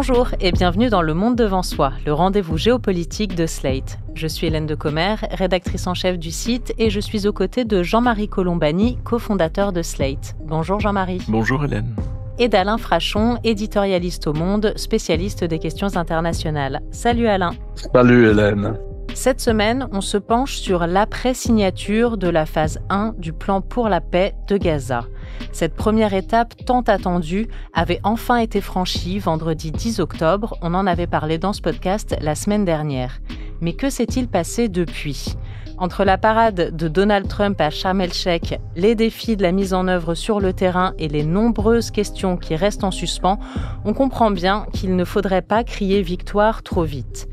Bonjour et bienvenue dans Le Monde devant soi, le rendez-vous géopolitique de Slate. Je suis Hélène de Commer, rédactrice en chef du site, et je suis aux côtés de Jean-Marie Colombani, cofondateur de Slate. Bonjour Jean-Marie. Bonjour Hélène. Et d'Alain Frachon, éditorialiste au Monde, spécialiste des questions internationales. Salut Alain. Salut Hélène. Cette semaine, on se penche sur l'après-signature de la phase 1 du plan pour la paix de Gaza. Cette première étape tant attendue avait enfin été franchie vendredi 10 octobre. On en avait parlé dans ce podcast la semaine dernière. Mais que s'est-il passé depuis ? Entre la parade de Donald Trump à Sharm el-Sheikh, les défis de la mise en œuvre sur le terrain et les nombreuses questions qui restent en suspens, on comprend bien qu'il ne faudrait pas crier victoire trop vite.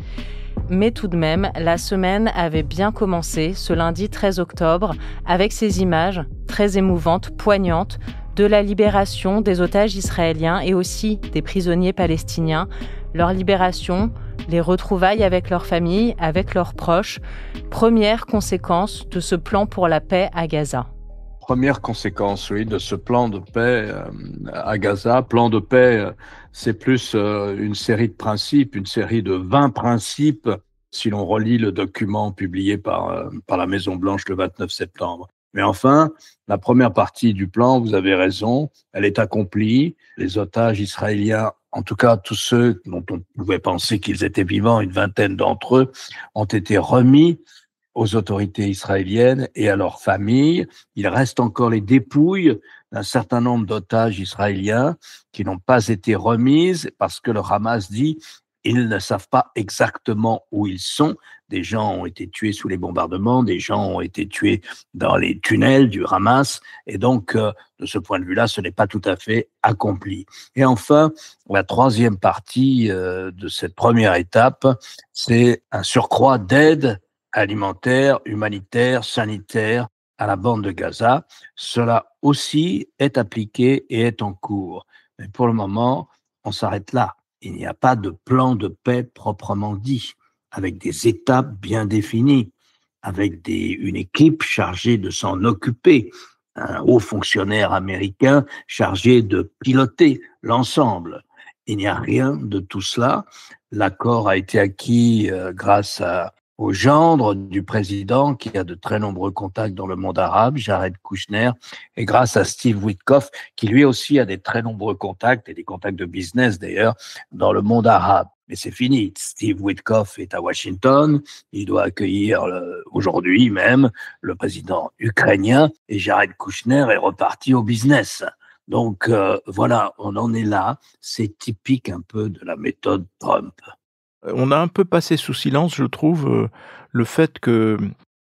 Mais tout de même, la semaine avait bien commencé ce lundi 13 octobre avec ces images très émouvantes, poignantes, de la libération des otages israéliens et aussi des prisonniers palestiniens, leur libération, les retrouvailles avec leurs familles, avec leurs proches. Première conséquence de ce plan pour la paix à Gaza. Première conséquence, oui, de ce plan de paix à Gaza. Plan de paix, c'est plus une série de principes, une série de 20 principes, si l'on relit le document publié par la Maison-Blanche le 29 septembre. Mais enfin, la première partie du plan, vous avez raison, elle est accomplie. Les otages israéliens, en tout cas tous ceux dont on pouvait penser qu'ils étaient vivants, une vingtaine d'entre eux, ont été remis aux autorités israéliennes et à leurs familles. Il reste encore les dépouilles d'un certain nombre d'otages israéliens qui n'ont pas été remises parce que le Hamas dit ils ne savent pas exactement où ils sont. Des gens ont été tués sous les bombardements, des gens ont été tués dans les tunnels du Hamas, et donc de ce point de vue-là, ce n'est pas tout à fait accompli. Et enfin, la troisième partie de cette première étape, c'est un surcroît d'aide alimentaire, humanitaire, sanitaire à la bande de Gaza. Cela aussi est appliqué et est en cours. Mais pour le moment, on s'arrête là. Il n'y a pas de plan de paix proprement dit, avec des étapes bien définies, avec une équipe chargée de s'en occuper, un haut fonctionnaire américain chargé de piloter l'ensemble. Il n'y a rien de tout cela. L'accord a été acquis grâce au gendre du président qui a de très nombreux contacts dans le monde arabe, Jared Kushner, et grâce à Steve Witkoff qui lui aussi a des très nombreux contacts, et des contacts de business d'ailleurs, dans le monde arabe. Mais c'est fini, Steve Witkoff est à Washington, il doit accueillir aujourd'hui même le président ukrainien, et Jared Kushner est reparti au business. Donc voilà, on en est là, c'est typique un peu de la méthode Trump. On a un peu passé sous silence, je trouve, le fait que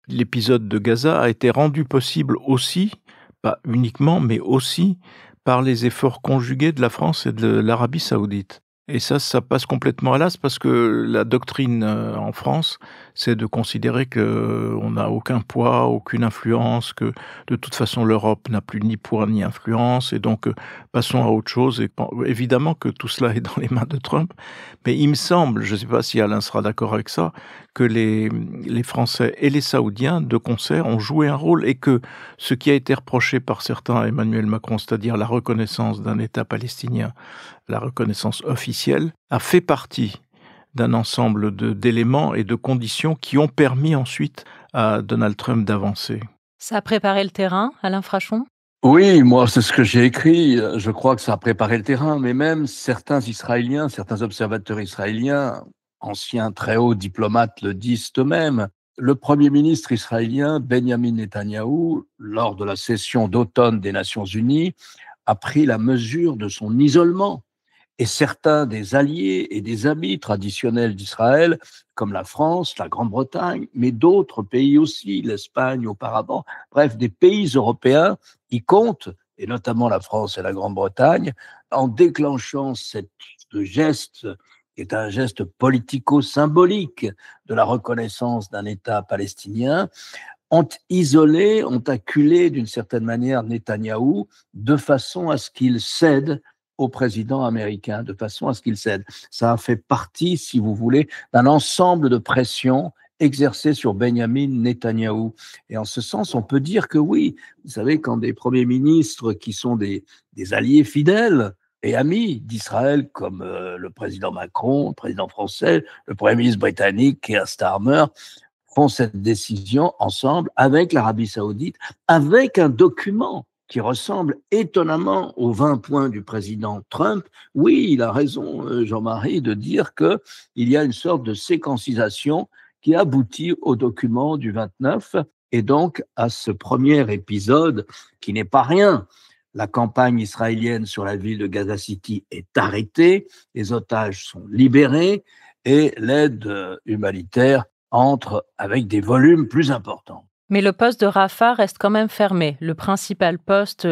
l'épisode de Gaza a été rendu possible aussi, pas uniquement, mais aussi par les efforts conjugués de la France et de l'Arabie Saoudite. Et ça passe complètement à l'as parce que la doctrine en France, c'est de considérer qu'on n'a aucun poids, aucune influence, que de toute façon l'Europe n'a plus ni poids ni influence, et donc passons à autre chose. Et évidemment que tout cela est dans les mains de Trump, mais il me semble, je ne sais pas si Alain sera d'accord avec ça, que les Français et les Saoudiens, de concert, ont joué un rôle, et que ce qui a été reproché par certains à Emmanuel Macron, c'est-à-dire la reconnaissance d'un État palestinien, la reconnaissance officielle, a fait partie d'un ensemble d'éléments et de conditions qui ont permis ensuite à Donald Trump d'avancer. Ça a préparé le terrain, Alain Frachon ? Oui, moi, c'est ce que j'ai écrit. Je crois que ça a préparé le terrain, mais même certains Israéliens, certains observateurs israéliens, anciens très hauts diplomates le disent eux-mêmes. Le Premier ministre israélien, Benjamin Netanyahou, lors de la session d'automne des Nations Unies, a pris la mesure de son isolement. Et certains des alliés et des amis traditionnels d'Israël, comme la France, la Grande-Bretagne, mais d'autres pays aussi, l'Espagne auparavant, bref, des pays européens qui comptent, et notamment la France et la Grande-Bretagne, en déclenchant ce geste, qui est un geste politico-symbolique de la reconnaissance d'un État palestinien, ont isolé, ont acculé d'une certaine manière Netanyahou de façon à ce qu'il cède au président américain, de façon à ce qu'il cède. Ça a fait partie, si vous voulez, d'un ensemble de pressions exercées sur Benjamin Netanyahou. Et en ce sens, on peut dire que oui, vous savez, quand des premiers ministres qui sont des alliés fidèles et amis d'Israël, comme le président Macron, le président français, le Premier ministre britannique, Keir Starmer, font cette décision ensemble avec l'Arabie saoudite, avec un document qui ressemble étonnamment aux 20 points du président Trump. Oui, il a raison, Jean-Marie, de dire qu'il y a une sorte de séquencisation qui aboutit au document du 29 et donc à ce premier épisode qui n'est pas rien. La campagne israélienne sur la ville de Gaza City est arrêtée, les otages sont libérés et l'aide humanitaire entre avec des volumes plus importants. Mais le poste de Rafah reste quand même fermé. Le principal poste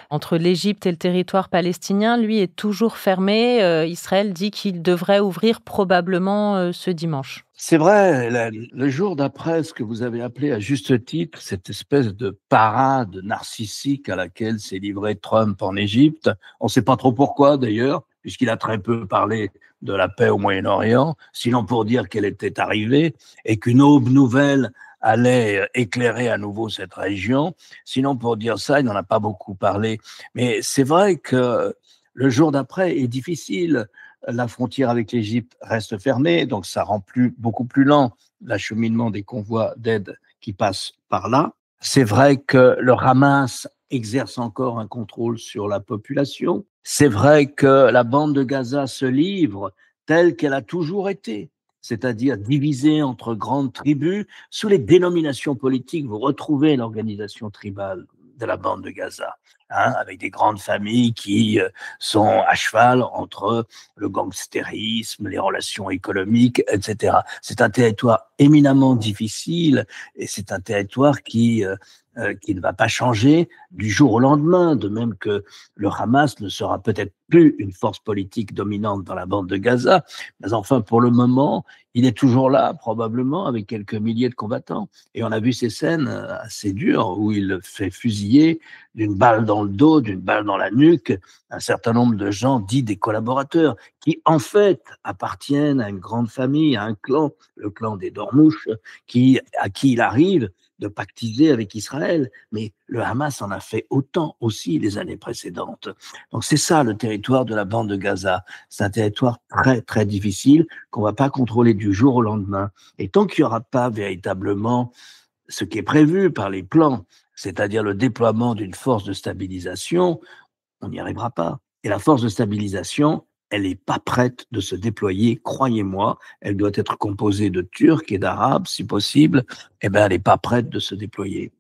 entre l'Égypte et le territoire palestinien, lui, est toujours fermé. Israël dit qu'il devrait ouvrir probablement ce dimanche. C'est vrai, le jour d'après, ce que vous avez appelé à juste titre, cette espèce de parade narcissique à laquelle s'est livré Trump en Égypte, on ne sait pas trop pourquoi d'ailleurs, puisqu'il a très peu parlé de la paix au Moyen-Orient, sinon pour dire qu'elle était arrivée et qu'une aube nouvelle allait éclairer à nouveau cette région. Sinon, pour dire ça, il n'en a pas beaucoup parlé. Mais c'est vrai que le jour d'après est difficile. La frontière avec l'Égypte reste fermée, donc ça rend beaucoup plus lent l'acheminement des convois d'aide qui passent par là. C'est vrai que le Hamas exerce encore un contrôle sur la population. C'est vrai que la bande de Gaza se livre telle qu'elle a toujours été, c'est-à-dire divisée entre grandes tribus. Sous les dénominations politiques, vous retrouvez l'organisation tribale de la bande de Gaza, avec des grandes familles qui sont à cheval entre le gangstérisme, les relations économiques, etc. C'est un territoire éminemment difficile et c'est un territoire qui ne va pas changer du jour au lendemain, de même que le Hamas ne sera peut-être plus une force politique dominante dans la bande de Gaza, mais enfin, pour le moment, il est toujours là, probablement, avec quelques milliers de combattants. Et on a vu ces scènes assez dures où il fait fusiller d'une balle dans le dos, d'une balle dans la nuque, un certain nombre de gens dits des collaborateurs, qui en fait appartiennent à une grande famille, à un clan, le clan des Dormouches, à qui il arrive de pactiser avec Israël, mais le Hamas en a fait autant aussi les années précédentes. Donc c'est ça le territoire de la bande de Gaza. C'est un territoire très très difficile qu'on va pas contrôler du jour au lendemain. Et tant qu'il n'y aura pas véritablement ce qui est prévu par les plans, c'est-à-dire le déploiement d'une force de stabilisation, on n'y arrivera pas. Et la force de stabilisation, elle n'est pas prête de se déployer, croyez-moi. Elle doit être composée de Turcs et d'Arabes, si possible. Eh bien, elle n'est pas prête de se déployer.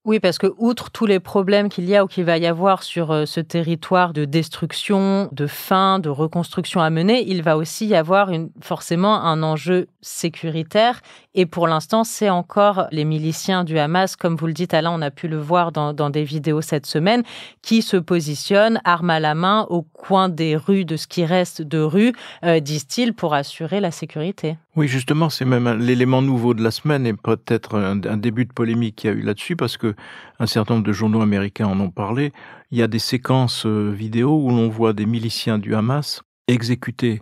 Oui, parce que outre tous les problèmes qu'il y a ou qu'il va y avoir sur ce territoire de destruction, de faim, de reconstruction à mener, il va aussi y avoir forcément un enjeu sécuritaire. Et pour l'instant, c'est encore les miliciens du Hamas, comme vous le dites Alain, on a pu le voir dans des vidéos cette semaine, qui se positionnent, armes à la main, au coin des rues, de ce qui reste de rues, disent-ils, pour assurer la sécurité. Oui, justement, c'est même l'élément nouveau de la semaine et peut-être un début de polémique qu'il y a eu là-dessus parce que un certain nombre de journaux américains en ont parlé. Il y a des séquences vidéo où l'on voit des miliciens du Hamas exécuter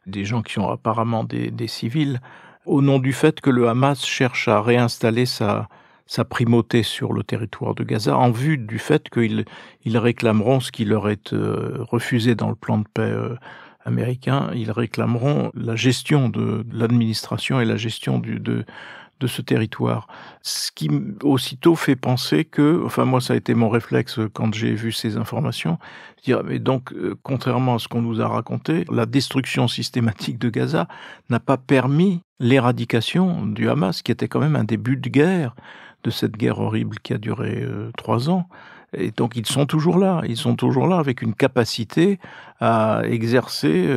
des gens qui sont apparemment des civils au nom du fait que le Hamas cherche à réinstaller sa primauté sur le territoire de Gaza en vue du fait qu'ils réclameront ce qui leur est refusé dans le plan de paix américains, ils réclameront la gestion de l'administration et la gestion de ce territoire. Ce qui aussitôt fait penser que, enfin moi ça a été mon réflexe quand j'ai vu ces informations, dire mais donc contrairement à ce qu'on nous a raconté, la destruction systématique de Gaza n'a pas permis l'éradication du Hamas, qui était quand même un début de guerre, de cette guerre horrible qui a duré 3 ans. Et donc ils sont toujours là avec une capacité à exercer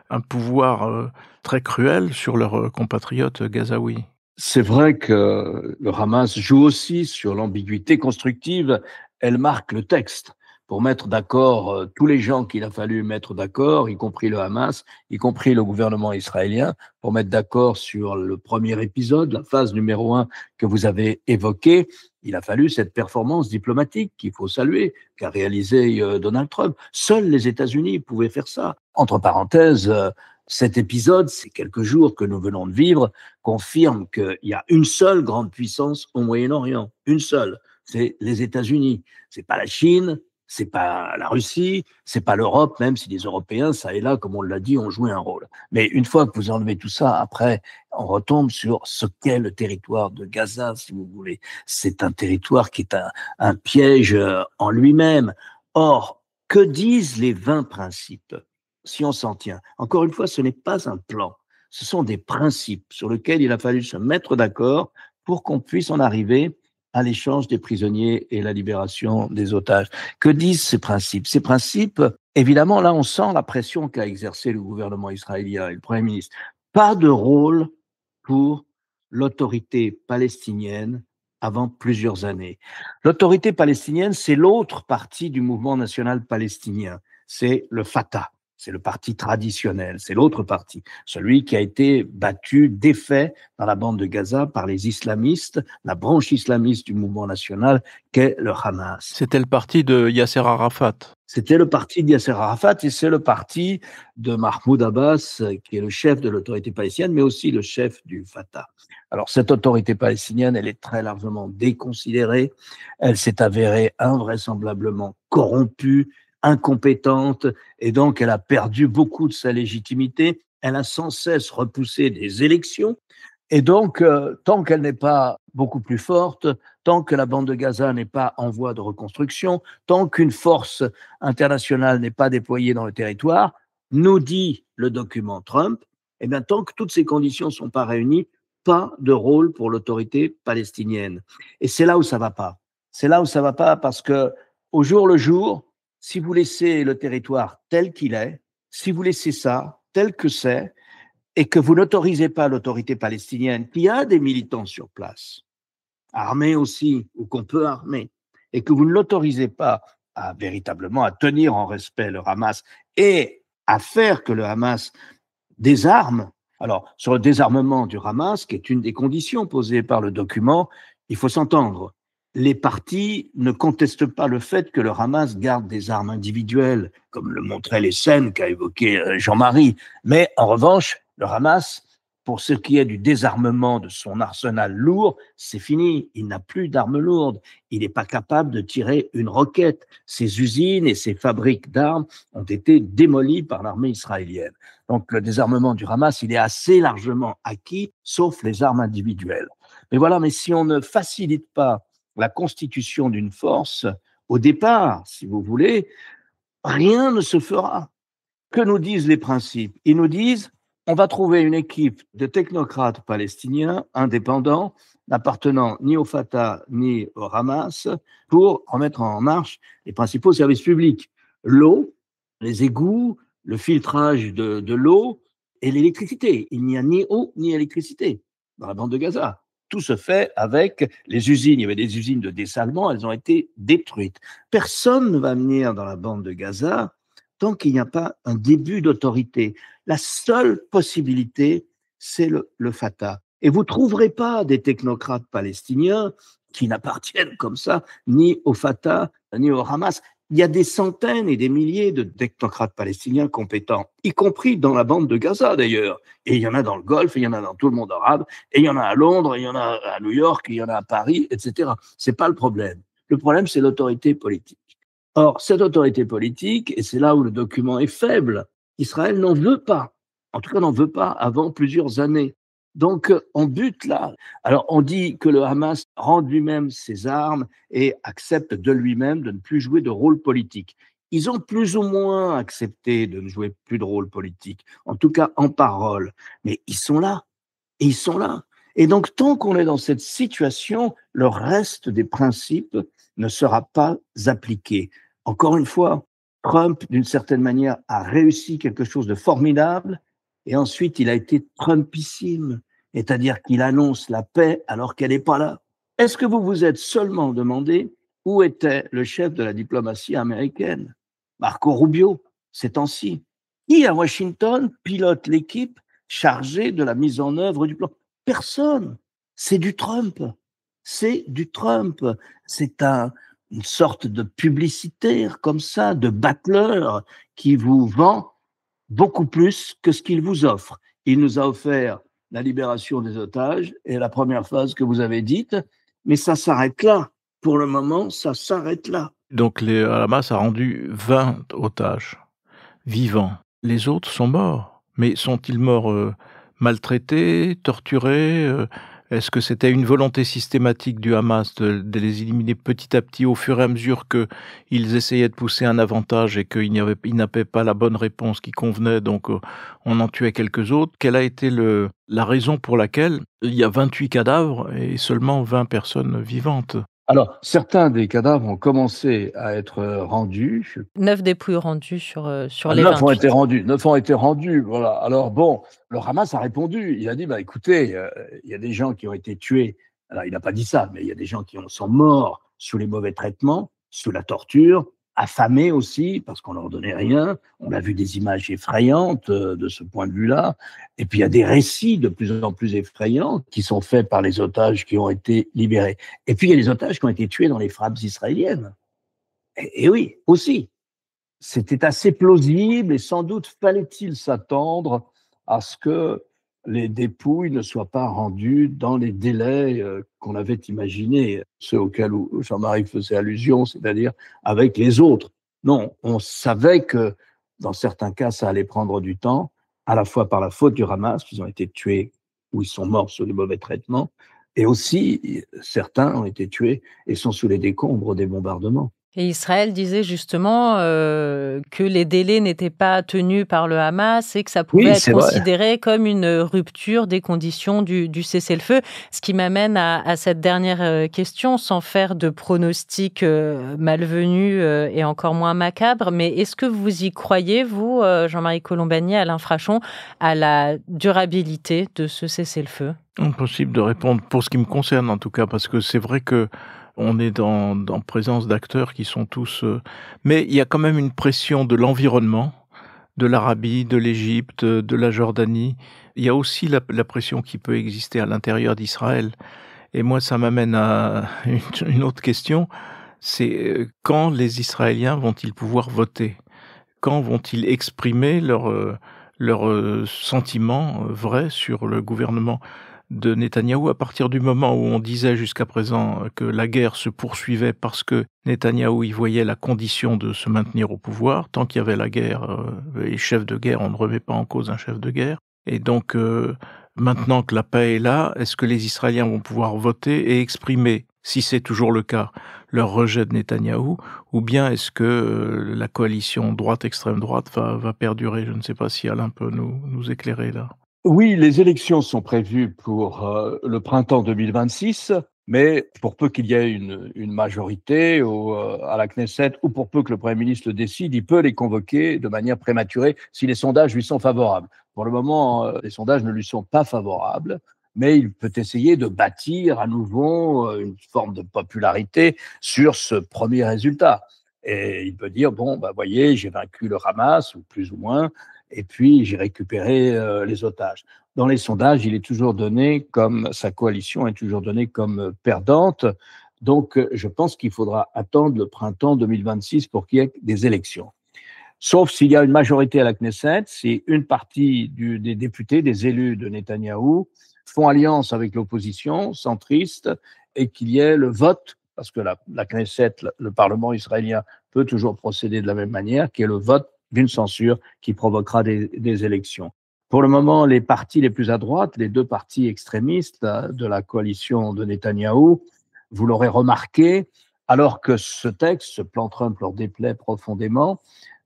un pouvoir très cruel sur leurs compatriotes gazaouis. C'est vrai que le Hamas joue aussi sur l'ambiguïté constructive. Elle marque le texte pour mettre d'accord tous les gens qu'il a fallu mettre d'accord, y compris le Hamas, y compris le gouvernement israélien, pour mettre d'accord sur le premier épisode, la phase numéro 1 que vous avez évoquée. Il a fallu cette performance diplomatique qu'il faut saluer, qu'a réalisé Donald Trump. Seuls les États-Unis pouvaient faire ça. Entre parenthèses, cet épisode, ces quelques jours que nous venons de vivre, confirme qu'il y a une seule grande puissance au Moyen-Orient. Une seule. C'est les États-Unis. C'est pas la Chine, c'est pas la Russie, c'est pas l'Europe, même si les Européens, ça et là, comme on l'a dit, ont joué un rôle. Mais une fois que vous enlevez tout ça, après, on retombe sur ce qu'est le territoire de Gaza, si vous voulez. C'est un territoire qui est un piège en lui-même. Or, que disent les 20 principes, si on s'en tient? Encore une fois, ce n'est pas un plan. Ce sont des principes sur lesquels il a fallu se mettre d'accord pour qu'on puisse en arriver à l'échange des prisonniers et la libération des otages. Que disent ces principes? Ces principes, évidemment, là, on sent la pression qu'a exercé le gouvernement israélien et le Premier ministre. Pas de rôle pour l'autorité palestinienne avant plusieurs années. L'autorité palestinienne, c'est l'autre partie du mouvement national palestinien. C'est le Fatah. C'est le parti traditionnel, c'est l'autre parti, celui qui a été battu, défait dans la bande de Gaza par les islamistes, la branche islamiste du mouvement national qu'est le Hamas. C'était le parti de Yasser Arafat. C'était le parti de Yasser Arafat et c'est le parti de Mahmoud Abbas, qui est le chef de l'autorité palestinienne, mais aussi le chef du Fatah. Alors cette autorité palestinienne, elle est très largement déconsidérée, elle s'est avérée invraisemblablement corrompue, incompétente, et donc elle a perdu beaucoup de sa légitimité. Elle a sans cesse repoussé des élections, et donc tant qu'elle n'est pas beaucoup plus forte, tant que la bande de Gaza n'est pas en voie de reconstruction, tant qu'une force internationale n'est pas déployée dans le territoire, nous dit le document Trump, eh bien, tant que toutes ces conditions ne sont pas réunies, pas de rôle pour l'autorité palestinienne. Et c'est là où ça ne va pas. C'est là où ça ne va pas parce que au jour le jour, si vous laissez le territoire tel qu'il est, si vous laissez ça tel que c'est, et que vous n'autorisez pas l'autorité palestinienne, qui a des militants sur place, armés aussi, ou qu'on peut armer, et que vous ne l'autorisez pas véritablement à tenir en respect le Hamas et à faire que le Hamas désarme. Alors, sur le désarmement du Hamas, qui est une des conditions posées par le document, il faut s'entendre. Les partis ne contestent pas le fait que le Hamas garde des armes individuelles, comme le montraient les scènes qu'a évoqué Jean-Marie. Mais en revanche, le Hamas, pour ce qui est du désarmement de son arsenal lourd, c'est fini. Il n'a plus d'armes lourdes. Il n'est pas capable de tirer une roquette. Ses usines et ses fabriques d'armes ont été démolies par l'armée israélienne. Donc le désarmement du Hamas, il est assez largement acquis, sauf les armes individuelles. Mais voilà, mais si on ne facilite pas la constitution d'une force, au départ, si vous voulez, rien ne se fera. Que nous disent les principes? Ils nous disent, on va trouver une équipe de technocrates palestiniens indépendants, n'appartenant ni au Fatah ni au Hamas, pour remettre en marche les principaux services publics. L'eau, les égouts, le filtrage de l'eau et l'électricité. Il n'y a ni eau ni électricité dans la bande de Gaza. Tout se fait avec les usines. Il y avait des usines de dessalement, elles ont été détruites. Personne ne va venir dans la bande de Gaza tant qu'il n'y a pas un début d'autorité. La seule possibilité, c'est le Fatah. Et vous ne trouverez pas des technocrates palestiniens qui n'appartiennent comme ça ni au Fatah ni au Hamas. Il y a des centaines et des milliers de technocrates palestiniens compétents, y compris dans la bande de Gaza d'ailleurs. Et il y en a dans le Golfe, et il y en a dans tout le monde arabe, et il y en a à Londres, et il y en a à New York, et il y en a à Paris, etc. Ce n'est pas le problème. Le problème, c'est l'autorité politique. Or, cette autorité politique, et c'est là où le document est faible, Israël n'en veut pas. En tout cas, n'en veut pas avant plusieurs années. Donc, on bute là. Alors, on dit que le Hamas rende lui-même ses armes et accepte de lui-même de ne plus jouer de rôle politique. Ils ont plus ou moins accepté de ne jouer plus de rôle politique, en tout cas en parole. Mais ils sont là. Et ils sont là. Et donc, tant qu'on est dans cette situation, le reste des principes ne sera pas appliqué. Encore une fois, Trump, d'une certaine manière, a réussi quelque chose de formidable. Et ensuite, il a été Trumpissime, c'est-à-dire qu'il annonce la paix alors qu'elle n'est pas là. Est-ce que vous vous êtes seulement demandé où était le chef de la diplomatie américaine, Marco Rubio, ces temps-ci? Qui à Washington pilote l'équipe chargée de la mise en œuvre du plan? Personne. C'est du Trump. C'est du Trump. C'est une sorte de publicitaire comme ça, de battleur qui vous vend beaucoup plus que ce qu'il vous offre. Il nous a offert la libération des otages et la première phase que vous avez dite, mais ça s'arrête là. Pour le moment, ça s'arrête là. Donc le Hamas a rendu 20 otages vivants. Les autres sont morts. Mais sont-ils morts maltraités, torturés Est-ce que c'était une volonté systématique du Hamas de les éliminer petit à petit au fur et à mesure qu'ils essayaient de pousser un avantage et qu'ils n'avaient pas la bonne réponse qui convenait, donc on en tuait quelques autres? Quelle a été la raison pour laquelle il y a 28 cadavres et seulement 20 personnes vivantes? Alors, certains des cadavres ont commencé à être rendus. 9 dépouilles rendues sur les 9 ont été 28. rendus, 9 ont été rendus, voilà. Alors bon, le Hamas a répondu. Il a dit, bah écoutez, il y a des gens qui ont été tués. Alors, il n'a pas dit ça, mais il y a des gens qui sont morts sous les mauvais traitements, sous la torture, affamés aussi, parce qu'on leur donnait rien. On a vu des images effrayantes de ce point de vue-là. Et puis, il y a des récits de plus en plus effrayants qui sont faits par les otages qui ont été libérés. Et puis, il y a les otages qui ont été tués dans les frappes israéliennes. Et oui, aussi. C'était assez plausible et sans doute fallait-il s'attendre à ce que les dépouilles ne soient pas rendues dans les délais qu'on avait imaginés, ceux auxquels Jean-Marie faisait allusion, c'est-à-dire avec les autres. Non, on savait que dans certains cas, ça allait prendre du temps, à la fois par la faute du Hamas, qu'ils ont été tués ou ils sont morts sous les mauvais traitements, et aussi certains ont été tués et sont sous les décombres des bombardements. Et Israël disait justement que les délais n'étaient pas tenus par le Hamas et que ça pouvait Oui, être c'est vrai. considéré comme une rupture des conditions du cessez-le-feu. Ce qui m'amène à cette dernière question, sans faire de pronostics malvenus et encore moins macabres. Mais est-ce que vous y croyez, vous, Jean-Marie Colombani, Alain Frachon, à la durabilité de ce cessez-le-feu? Impossible de répondre pour ce qui me concerne en tout cas, parce que c'est vrai que on est dans présence d'acteurs qui sont tous... Mais il y a quand même une pression de l'environnement, de l'Arabie, de l'Égypte, de la Jordanie. Il y a aussi la pression qui peut exister à l'intérieur d'Israël. Et moi, ça m'amène à une autre question, c'est quand les Israéliens vont-ils pouvoir voter? Quand vont-ils exprimer leurs sentiments vrais sur le gouvernement de Netanyahou, à partir du moment où on disait jusqu'à présent que la guerre se poursuivait parce que Netanyahou y voyait la condition de se maintenir au pouvoir? Tant qu'il y avait la guerre, les chefs de guerre, on ne remet pas en cause un chef de guerre. Et donc, maintenant que la paix est là, est-ce que les Israéliens vont pouvoir voter et exprimer, si c'est toujours le cas, leur rejet de Netanyahou, ou bien est-ce que la coalition droite-extrême droite va perdurer? Je ne sais pas si Alain peut nous éclairer là. Oui, les élections sont prévues pour le printemps 2026, mais pour peu qu'il y ait une majorité à la Knesset, ou pour peu que le Premier ministre le décide, il peut les convoquer de manière prématurée si les sondages lui sont favorables. Pour le moment, les sondages ne lui sont pas favorables, mais il peut essayer de bâtir à nouveau une forme de popularité sur ce premier résultat. Et il peut dire, bon, bah, voyez, j'ai vaincu le Hamas, ou plus ou moins, et puis j'ai récupéré les otages. Dans les sondages, il est toujours donné comme, sa coalition est toujours donnée comme perdante. Donc, je pense qu'il faudra attendre le printemps 2026 pour qu'il y ait des élections. Sauf s'il y a une majorité à la Knesset, si une partie des députés, des élus de Netanyahou, font alliance avec l'opposition centriste et qu'il y ait le vote, parce que la Knesset, le Parlement israélien, peut toujours procéder de la même manière, qui est le vote d'une censure qui provoquera des élections. Pour le moment, les partis les plus à droite, les deux partis extrémistes de la coalition de Netanyahou, vous l'aurez remarqué, alors que ce texte, ce plan Trump leur déplaît profondément,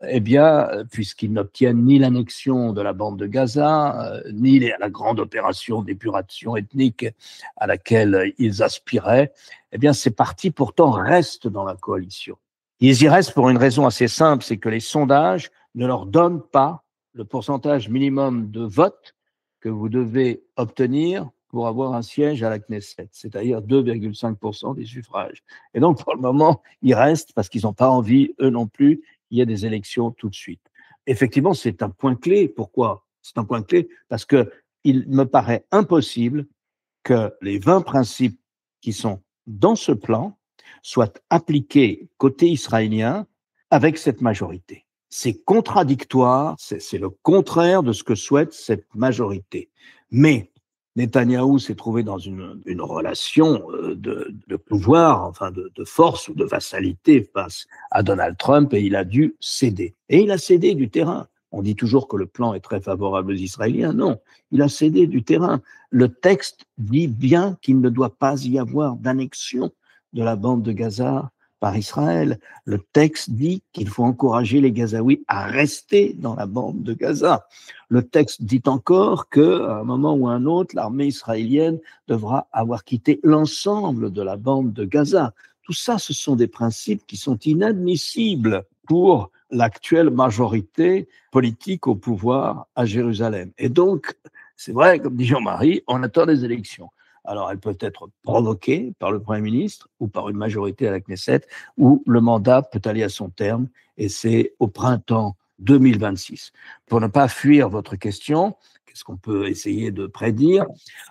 eh bien, puisqu'ils n'obtiennent ni l'annexion de la bande de Gaza, ni la grande opération d'épuration ethnique à laquelle ils aspiraient, eh bien, ces partis pourtant restent dans la coalition. Ils y restent pour une raison assez simple, c'est que les sondages ne leur donnent pas le pourcentage minimum de votes que vous devez obtenir pour avoir un siège à la Knesset, c'est-à-dire 2,5% des suffrages. Et donc, pour le moment, ils restent parce qu'ils n'ont pas envie, eux non plus, qu'il y ait des élections tout de suite. Effectivement, c'est un point clé. Pourquoi? C'est un point clé parce qu'il me paraît impossible que les 20 principes qui sont dans ce plan soient appliqués côté israélien avec cette majorité. C'est contradictoire, c'est le contraire de ce que souhaite cette majorité. Mais Netanyahou s'est trouvé dans une relation de pouvoir, enfin de force ou de vassalité face à Donald Trump, et il a dû céder. Et il a cédé du terrain. On dit toujours que le plan est très favorable aux Israéliens. Non, il a cédé du terrain. Le texte dit bien qu'il ne doit pas y avoir d'annexion de la bande de Gaza par Israël. Le texte dit qu'il faut encourager les Gazaouis à rester dans la bande de Gaza. Le texte dit encore qu'à un moment ou à un autre, l'armée israélienne devra avoir quitté l'ensemble de la bande de Gaza. Tout ça, ce sont des principes qui sont inadmissibles pour l'actuelle majorité politique au pouvoir à Jérusalem. Et donc, c'est vrai, comme dit Jean-Marie, on attend les élections. Alors, elles peuvent être provoquées par le Premier ministre ou par une majorité à la Knesset, où le mandat peut aller à son terme, et c'est au printemps 2026. Pour ne pas fuir votre question, qu'est-ce qu'on peut essayer de prédire?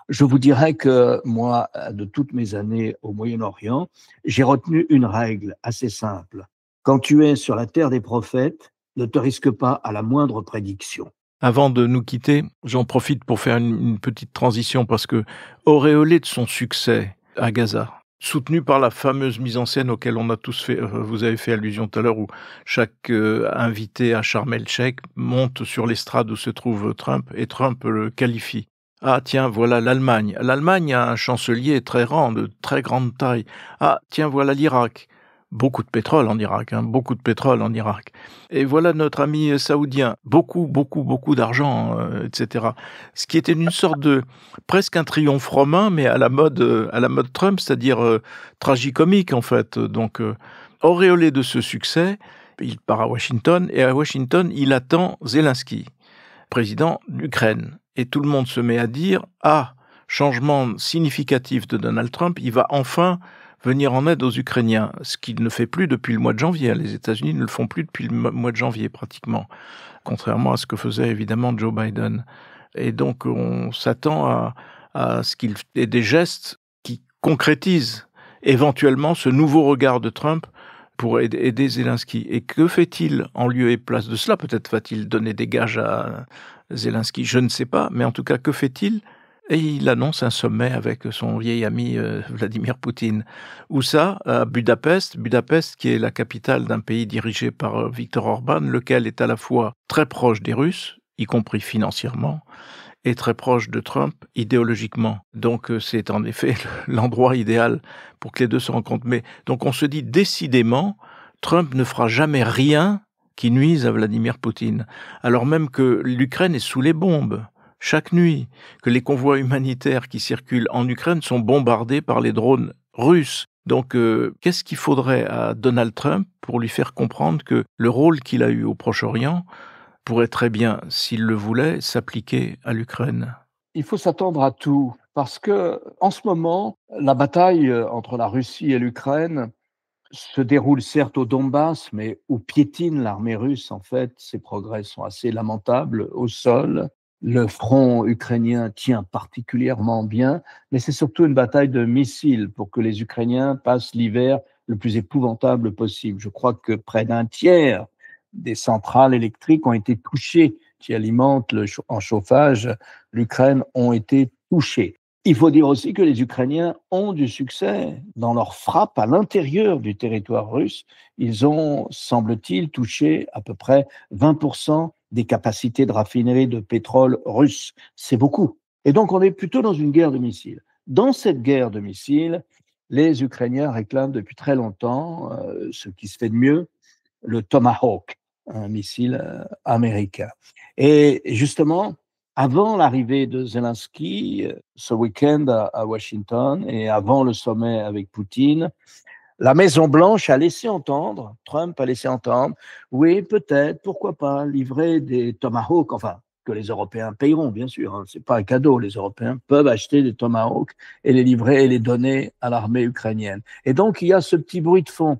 Je vous dirais que moi, de toutes mes années au Moyen-Orient, j'ai retenu une règle assez simple. Quand tu es sur la terre des prophètes, ne te risque pas à la moindre prédiction. Avant de nous quitter, j'en profite pour faire une petite transition parce que, auréolé de son succès à Gaza, soutenu par la fameuse mise en scène auquel on a tous fait, vous avez fait allusion tout à l'heure, où chaque invité à Sharm el-Sheikh monte sur l'estrade où se trouve Trump et Trump le qualifie. Ah tiens, voilà l'Allemagne. L'Allemagne a un chancelier très rang, de très grande taille. Ah tiens, voilà l'Irak. Beaucoup de pétrole en Irak, beaucoup de pétrole en Irak. Et voilà notre ami saoudien, beaucoup d'argent, etc. Ce qui était une sorte de, presque un triomphe romain, mais à la mode Trump, c'est-à-dire tragicomique en fait. Donc, auréolé de ce succès, il part à Washington, et à Washington, il attend Zelensky, président d'Ukraine. Et tout le monde se met à dire, changement significatif de Donald Trump, il va enfin venir en aide aux Ukrainiens, ce qu'il ne fait plus depuis le mois de janvier. Les États-Unis ne le font plus depuis le mois de janvier, pratiquement, contrairement à ce que faisait évidemment Joe Biden. Et donc, on s'attend à ce qu'il ait des gestes qui concrétisent éventuellement ce nouveau regard de Trump pour aider Zelensky. Et que fait-il en lieu et place de cela? Peut-être va-t-il donner des gages à Zelensky, je ne sais pas, mais en tout cas, que fait-il? Et il annonce un sommet avec son vieil ami Vladimir Poutine. Où ça? À Budapest qui est la capitale d'un pays dirigé par Viktor Orban, lequel est à la fois très proche des Russes, y compris financièrement, et très proche de Trump idéologiquement. Donc c'est en effet l'endroit idéal pour que les deux se rencontrent. Mais donc on se dit décidément, Trump ne fera jamais rien qui nuise à Vladimir Poutine, alors même que l'Ukraine est sous les bombes. Chaque nuit, que les convois humanitaires qui circulent en Ukraine sont bombardés par les drones russes. Donc, qu'est-ce qu'il faudrait à Donald Trump pour lui faire comprendre que le rôle qu'il a eu au Proche-Orient pourrait très bien, s'il le voulait, s'appliquer à l'Ukraine? Il faut s'attendre à tout, parce que en ce moment, la bataille entre la Russie et l'Ukraine se déroule certes au Donbass, mais où piétine l'armée russe. En fait, ses progrès sont assez lamentables au sol. Le front ukrainien tient particulièrement bien, mais c'est surtout une bataille de missiles pour que les Ukrainiens passent l'hiver le plus épouvantable possible. Je crois que près d'un tiers des centrales électriques ont été touchées, qui alimentent en chauffage l'Ukraine, ont été touchées. Il faut dire aussi que les Ukrainiens ont du succès dans leur frappe à l'intérieur du territoire russe. Ils ont, semble-t-il, touché à peu près 20% des capacités de raffinerie de pétrole russe. C'est beaucoup. Et donc, on est plutôt dans une guerre de missiles. Dans cette guerre de missiles, les Ukrainiens réclament depuis très longtemps ce qui se fait de mieux, le Tomahawk, un missile américain. Et justement, avant l'arrivée de Zelensky, ce week-end à Washington, et avant le sommet avec Poutine, la Maison-Blanche a laissé entendre, Trump a laissé entendre, oui, peut-être, pourquoi pas, livrer des Tomahawks, enfin, que les Européens payeront, bien sûr, c'est pas un cadeau, les Européens peuvent acheter des Tomahawks et les livrer et les donner à l'armée ukrainienne. Et donc, il y a ce petit bruit de fond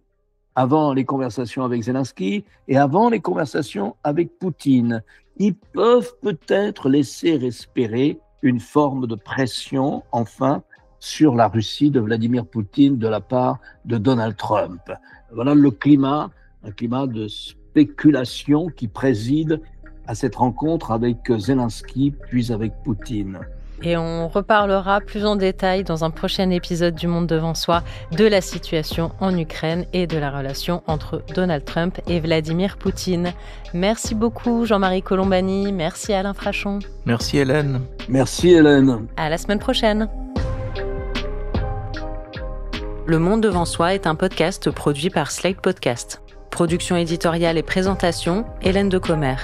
avant les conversations avec Zelensky et avant les conversations avec Poutine. Ils peuvent peut-être laisser espérer une forme de pression, enfin, sur la Russie de Vladimir Poutine de la part de Donald Trump. Voilà le climat, un climat de spéculation qui préside à cette rencontre avec Zelensky, puis avec Poutine. Et on reparlera plus en détail dans un prochain épisode du Monde devant soi de la situation en Ukraine et de la relation entre Donald Trump et Vladimir Poutine. Merci beaucoup Jean-Marie Colombani, merci Alain Frachon. Merci Hélène. Merci Hélène. À la semaine prochaine. Le Monde devant soi est un podcast produit par Slate Podcast. Production éditoriale et présentation, Hélène Decomer.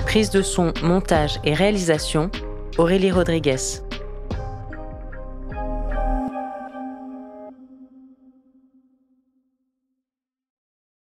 Prise de son, montage et réalisation, Aurélie Rodriguez.